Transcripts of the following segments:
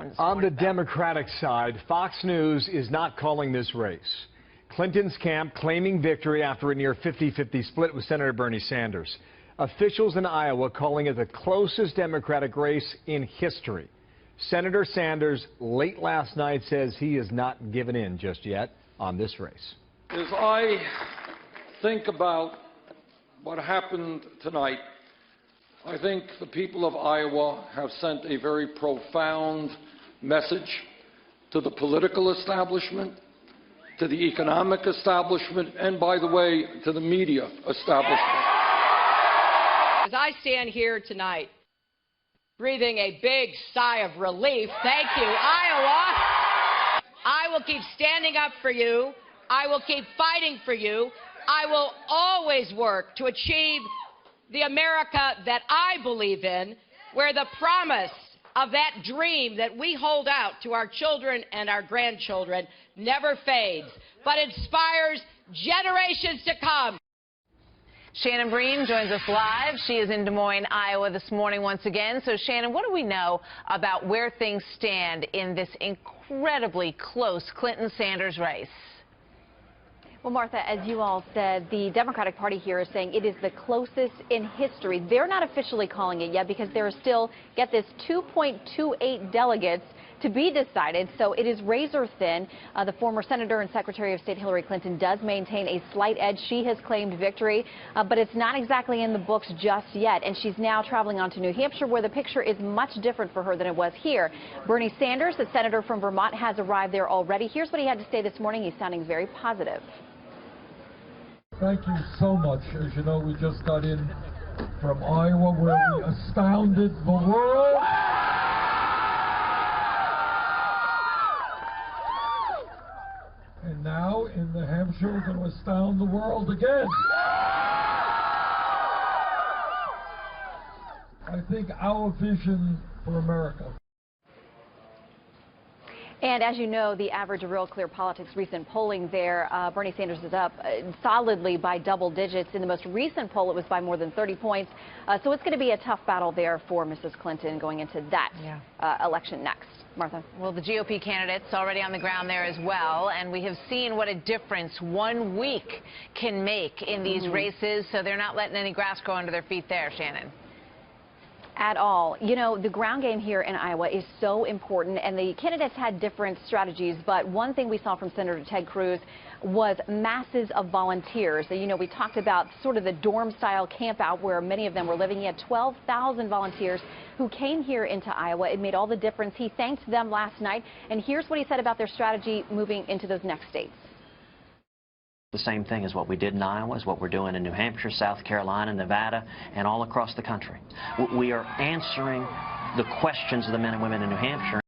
Jones. On the Democratic side, Fox News is not calling this race. Clinton's camp claiming victory after a near 50-50 split with Senator Bernie Sanders. Officials in Iowa calling it the closest Democratic race in history. Senator Sanders late last night says he is not given in just yet on this race. As I think about what happened tonight, I think the people of Iowa have sent a very profound message to the political establishment, to the economic establishment, and, by the way, to the media establishment. As I stand here tonight, breathing a big sigh of relief, thank you, Iowa. I will keep standing up for you. I will keep fighting for you. I will always work to achieve the America that I believe in, where the promise of that dream that we hold out to our children and our grandchildren never fades, but inspires generations to come. Shannon Bream joins us live. She is in Des Moines, Iowa this morning once again. So, Shannon, what do we know about where things stand in this incredibly close Clinton-Sanders race? Well, Martha, as you all said, the Democratic Party here is saying it is the closest in history. They're not officially calling it yet because there are still, get this, 2.28 delegates to be decided, so it is razor thin. The former Senator and Secretary of State Hillary Clinton does maintain a slight edge. She has claimed victory, but it's not exactly in the books just yet, and she's now traveling on to New Hampshire, where the picture is much different for her than it was here. Bernie Sanders, the senator from Vermont, has arrived there already. Here's what he had to say this morning. He's sounding very positive. Thank you so much. As you know, we just got in from Iowa, where we astounded the world. And now in New Hampshire, we're going to astound the world again. I think our vision for America. And as you know, the average of Real Clear Politics recent polling there, Bernie Sanders is up solidly by double digits. In the most recent poll, it was by more than 30 points. So it's going to be a tough battle there for Mrs. Clinton going into that election next. Martha. Well, the GOP candidates already on the ground there as well, and we have seen what a difference 1 week can make in these races, so they're not letting any grass grow under their feet there, Shannon. At all. You know, the ground game here in Iowa is so important, and the candidates had different strategies, but one thing we saw from Senator Ted Cruz was masses of volunteers. You know, we talked about sort of the dorm-style camp out where many of them were living. He had 12,000 volunteers who came here into Iowa. It made all the difference. He thanked them last night, and here's what he said about their strategy moving into those next states. The same thing as what we did in Iowa is what we're doing in New Hampshire, South Carolina, Nevada, and all across the country. We are answering the questions of the men and women in New Hampshire.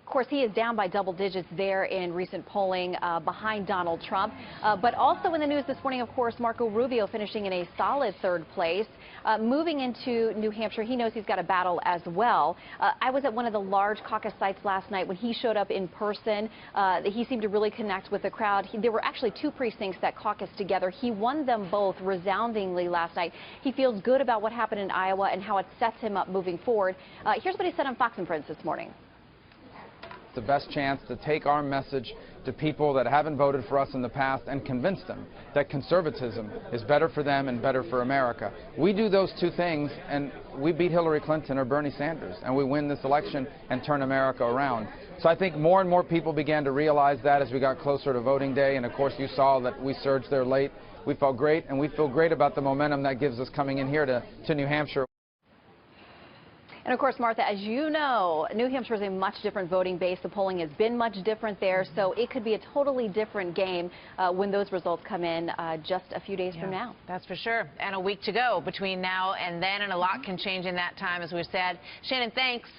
Of course, he is down by double digits there in recent polling behind Donald Trump. But also in the news this morning, of course, Marco Rubio finishing in a solid third place. Moving into New Hampshire, he knows he's got a battle as well. I was at one of the large caucus sites last night when he showed up in person. He seemed to really connect with the crowd. There were actually 2 precincts that caucused together. He won them both resoundingly last night. He feels good about what happened in Iowa and how it sets him up moving forward. Here's what he said on Fox and Friends this morning. The best chance to take our message to people that haven't voted for us in the past and convince them that conservatism is better for them and better for America. We do those 2 things and we beat Hillary Clinton or Bernie Sanders, and we win this election and turn America around. So I think more and more people began to realize that as we got closer to voting day, and of course you saw that we surged there late. We felt great, and we feel great about the momentum that gives us coming in here to New Hampshire. And of course, Martha, as you know, New Hampshire is a much different voting base. The polling has been much different there, so it could be a totally different game when those results come in just a few days from now. That's for sure. And a week to go between now and then, and a lot can change in that time, as we've said. Shannon, thanks.